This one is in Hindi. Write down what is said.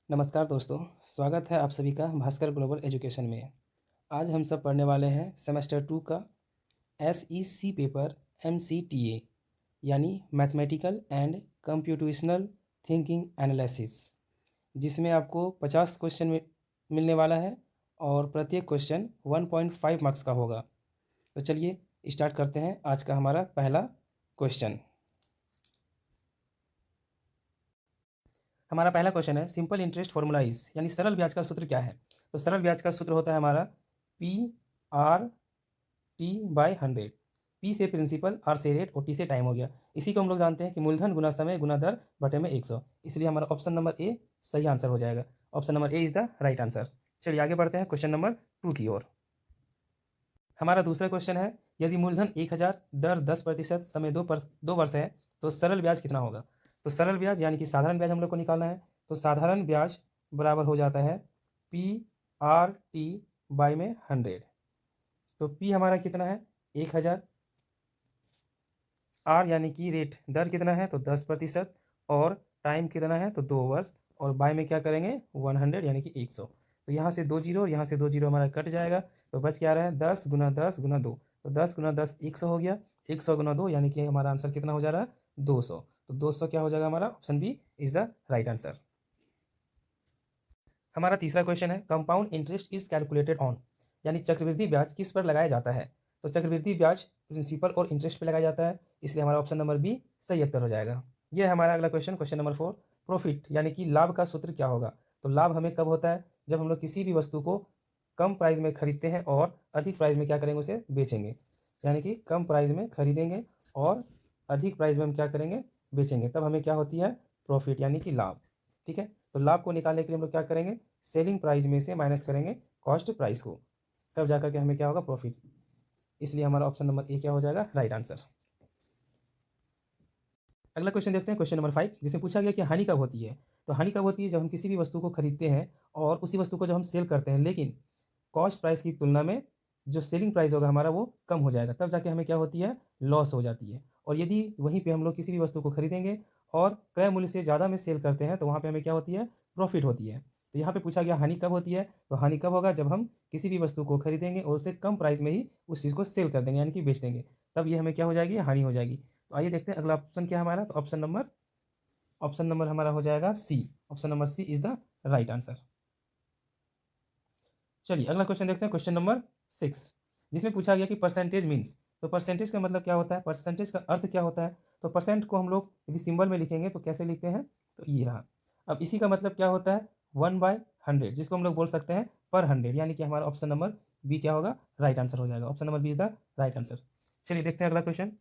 नमस्कार दोस्तों, स्वागत है आप सभी का भास्कर ग्लोबल एजुकेशन में। आज हम सब पढ़ने वाले हैं सेमेस्टर 2 का एसईसी पेपर एमसीटीए यानी mathematical and computational thinking analysis, जिसमें आपको 50 क्वेश्चन मिलने वाला है और प्रत्येक क्वेश्चन 1.5 मार्क्स का होगा। तो चलिए स्टार्ट करते हैं आज का हमारा पहला क्वेश्चन। हमारा पहला क्वेश्चन है सिंपल इंटरेस्ट फॉर्मूला इज, यानी सरल ब्याज का सूत्र क्या है। तो सरल ब्याज का सूत्र होता है हमारा P R T by 100। P से प्रिंसिपल, आर से रेट और टी से टाइम हो गया। इसी को हम लोग जानते हैं कि मूलधन गुना समय गुना दर बटे में 100। इसलिए हमारा ऑप्शन नंबर ए सही आंसर हो जाएगा। Option number A is the right answer. चलिए आगे बढ़ते हैं क्वेश्चन नंबर 2 की ओर। हमारा दूसरा क्वेश्चन है यदि मूलधन 1000 दर 10% समय 2 वर्ष है तो सरल ब्याज कितना होगा। तो सरल ब्याज यानी कि साधारण ब्याज हम लोग को निकालना है। तो साधारण ब्याज बराबर हो जाता है पी आर टी बाई में 100। तो पी हमारा कितना है 1000, आर यानी कि रेट दर कितना है तो 10%, और टाइम कितना है तो 2 वर्ष, और बाय में क्या करेंगे 100 यानी कि 100। तो यहाँ से 2 जीरो और यहाँ से 2 जीरो हमारा कट जाएगा। तो बच क्या रहा है 10 गुना 10 गुना 2। तो 10 गुना 10 100 हो गया। 100 गुना 2 यानी कि हमारा आंसर कितना हो जा रहा है 200। तो 200 क्या हो जाएगा हमारा option B is the right answer. हमारा तीसरा क्वेश्चन है compound interest is calculated on, यानी चक्रवृद्धि ब्याज किस पर लगाया जाता है। तो चक्रवृद्धि ब्याज प्रिंसिपल और इंटरेस्ट पर लगाया जाता है। इसलिए हमारा ऑप्शन नंबर बी सही उत्तर हो जाएगा। यह है हमारा अगला क्वेश्चन, क्वेश्चन नंबर 4। प्रॉफिट यानी कि लाभ का सूत्र क्या होगा। तो लाभ हमें कब होता है जब हम लोग किसी भी वस्तु को कम प्राइस में खरीदते हैं और अधिक प्राइस में क्या करेंगे उसे बेचेंगे। यानी कि कम प्राइस में खरीदेंगे और अधिक प्राइस में हम क्या करेंगे बेचेंगे, तब हमें क्या होती है प्रॉफिट यानी कि लाभ। ठीक है, तो लाभ को निकालने के लिए हम लोग क्या करेंगे सेलिंग प्राइस में से माइनस करेंगे कॉस्ट प्राइस को, तब जाकर के हमें क्या होगा प्रॉफिट। इसलिए हमारा ऑप्शन नंबर ए क्या हो जाएगा राइट आंसर। अगला क्वेश्चन देखते हैं, क्वेश्चन नंबर 5, जिसमें पूछा गया कि हानि कब होती है। तो हानि कब होती है जब हम किसी भी वस्तु को खरीदते हैं और उसी वस्तु को जब हम सेल करते हैं लेकिन कॉस्ट प्राइस की तुलना में जो सेलिंग प्राइस होगा हमारा वो कम हो जाएगा, तब जाके हमें क्या होती है लॉस हो जाती है। और यदि वहीं पे हम लोग किसी भी वस्तु को खरीदेंगे और क्रय मूल्य से ज़्यादा में सेल करते हैं तो वहाँ पे हमें क्या होती है प्रॉफिट होती है। तो यहाँ पे पूछा गया हानि कब होती है। तो हानि कब होगा जब हम किसी भी वस्तु को खरीदेंगे और उससे कम प्राइस में ही उस चीज़ को सेल कर देंगे यानी कि बेच देंगे, तब ये हमें क्या हो जाएगी हानि हो जाएगी। तो आइए देखते हैं अगला ऑप्शन क्या है हमारा। तो ऑप्शन नंबर हमारा हो जाएगा C. Option number C is the right answer. चलिए अगला क्वेश्चन देखते हैं, क्वेश्चन नंबर 6, जिसमें पूछा गया कि परसेंटेज मीन्स। तो परसेंटेज का मतलब क्या होता है, परसेंटेज का अर्थ क्या होता है। तो परसेंट को हम लोग यदि सिंबल में लिखेंगे तो कैसे लिखते हैं, तो ये रहा। अब इसी का मतलब क्या होता है 1/100, जिसको हम लोग बोल सकते हैं पर 100, यानी कि हमारा ऑप्शन नंबर बी क्या होगा राइट आंसर हो जाएगा। Option number B is the right answer. चलिए देखते हैं अगला क्वेश्चन।